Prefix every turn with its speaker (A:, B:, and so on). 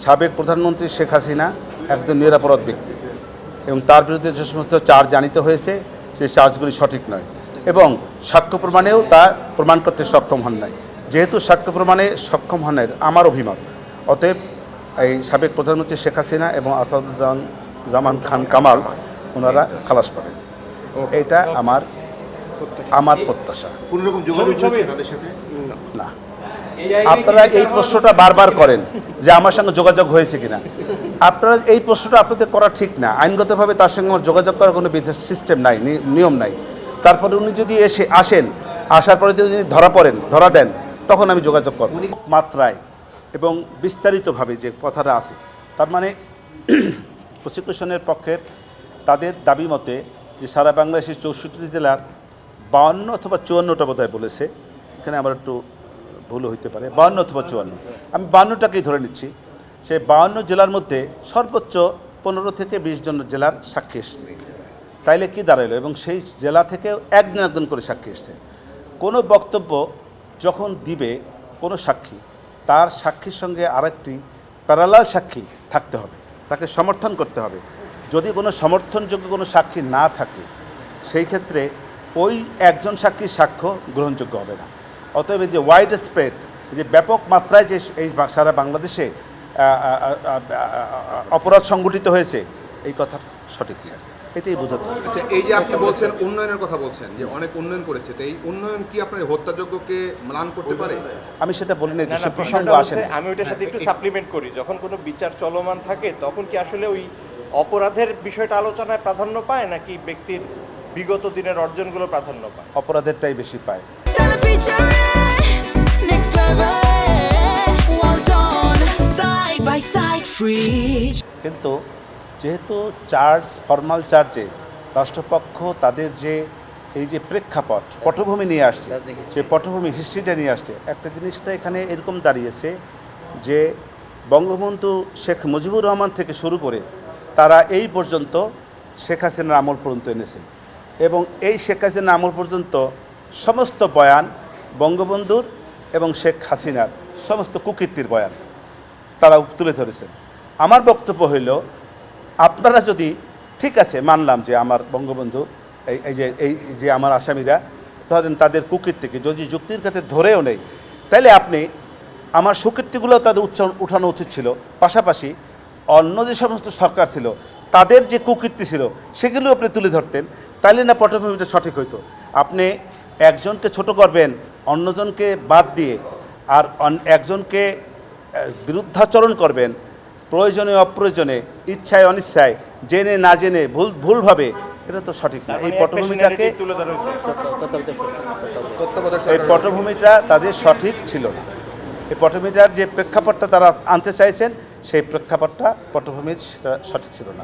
A: সাবেক প্রধানমন্ত্রী শেখ হাসিনা একজন নিরাপরাধ ব্যক্তি এবং তার বিরুদ্ধে যে সমস্ত চার্জ জানিত হয়েছে সেই চার্জগুলি সঠিক নয় এবং সাক্ষ্য প্রমাণেও তা প্রমাণ করতে সক্ষম হন নাই। যেহেতু সাক্ষ্য প্রমাণে সক্ষম হনের আমার অভিমত, অতএব এই সাবেক প্রধানমন্ত্রী শেখ হাসিনা এবং আসাদুজ্জামান খান কামাল ওনারা খালাস পাবেন, এটা আমার প্রত্যাশা। না, আপনারা এই প্রশ্নটা বারবার করেন যে আমার সঙ্গে যোগাযোগ হয়েছে কিনা। আপনারা এই প্রশ্নটা আপনাদের করা ঠিক না। আইনগতভাবে তার সঙ্গে আমার যোগাযোগ করার কোনো সিস্টেম নাই, নিয়ম নাই। তারপরে উনি যদি আসেন, আসার পরে যদি ধরা দেন, তখন আমি যোগাযোগ করব। মাত্রায় এবং বিস্তারিতভাবে যে কথাটা আছে, তার মানে প্রসিকিউশনের পক্ষের তাদের দাবি মতে যে সারা বাংলাদেশের 64 জেলার 52 অথবা 54টা বোধহয় বলেছে, এখানে আমার একটু ভুল হইতে পারে, 52 অথবা 54, আমি 52টাকেই ধরে নিচ্ছি। সেই 52 জেলার মধ্যে সর্বোচ্চ 15 থেকে 20 জন জেলার সাক্ষী এসছে। তাইলে কি দাঁড়াইলো? এবং সেই জেলা থেকেও একজন করে সাক্ষী এসছে। কোনো বক্তব্য যখন দিবে কোনো সাক্ষী, তার সাক্ষীর সঙ্গে আরেকটি প্যারালাল সাক্ষী থাকতে হবে, তাকে সমর্থন করতে হবে। যদি কোনো সমর্থনযোগ্য কোনো সাক্ষী না থাকে, সেই ক্ষেত্রে ওই একজন সাক্ষীর সাক্ষ্য গ্রহণযোগ্য হবে না। অতএব যে ওয়াইড স্প্রেড, যে ব্যাপক মাত্রায় যে এই সারা বাংলাদেশে অপরাধ সংগঠিত হয়েছে, এই কথা সঠিক না, এটাই বোঝাতে চাই।
B: আচ্ছা, এই যে আপনি বলছেন উন্নয়নের কথা বলছেন, যে অনেক উন্নয়ন করেছে, তো এই উন্নয়ন কি আপনার হত্যাযোগ্যকে ম্লান করতে পারে?
A: আমি সেটা বলি না, যে সে প্রসঙ্গ আসে না।
C: আমি ওইটার সাথে একটু সাপ্লিমেন্ট করি, যখন কোনো বিচার চলমান থাকে তখন কি আসলে ওই অপরাধের বিষয়টা আলোচনায় প্রাধান্য পায় নাকি ব্যক্তির বিগত দিনের অর্জনগুলো প্রাধান্য পায়?
A: অপরাধেরটাই বেশি পায়। কিন্তু যেহেতু ফর্মাল চার্জে রাষ্ট্রপক্ষ তাদের যে এই যে প্রেক্ষাপট পটভূমি নিয়ে আসছে, যে পটভূমি হিস্ট্রিটা নিয়ে আসছে, একটা জিনিসটা এখানে এরকম দাঁড়িয়েছে যে বঙ্গবন্ধু শেখ মুজিবুর রহমান থেকে শুরু করে তারা এই পর্যন্ত শেখ হাসিনার আমল পর্যন্ত এনেছেন এবং এই শেখ হাসিনার আমল পর্যন্ত সমস্ত বয়ান বঙ্গবন্ধুর এবং শেখ হাসিনার সমস্ত কুকীর্তির বয়ান তারা তুলে ধরেছেন। আমার বক্তব্য হইল, আপনারা যদি ঠিক আছে মানলাম যে আমার বঙ্গবন্ধু এই যে আমার আসামিরা ধরেন তাদের কুকীর্তিকে যদি যুক্তির ক্ষেত্রে ধরেও নেই, তাহলে আপনি আমার সুকীর্তিগুলোও তাদের উঠানো উচিত ছিল। পাশাপাশি অন্য যে সমস্ত সরকার ছিল তাদের যে কুকীর্তি ছিল সেগুলো আপনি তুলে ধরতেন, তাইলে না পটভূমিটা সঠিক হইতো। আপনি একজনকে ছোট করবেন অন্যজনকে বাদ দিয়ে, আর একজনকে বিরুদ্ধাচরণ করবেন প্রয়োজনে অপ্রয়োজনে, ইচ্ছায় অনিচ্ছায়, জেনে না জেনে, ভুলভাবে, এটা তো সঠিক না। এই পটভূমিটা তাদের সঠিক ছিল না। এই পটভূমিটার যে প্রেক্ষাপটটা তারা আনতে চাইছেন, সেই প্রেক্ষাপটটা পটভূমির সঠিক ছিল না।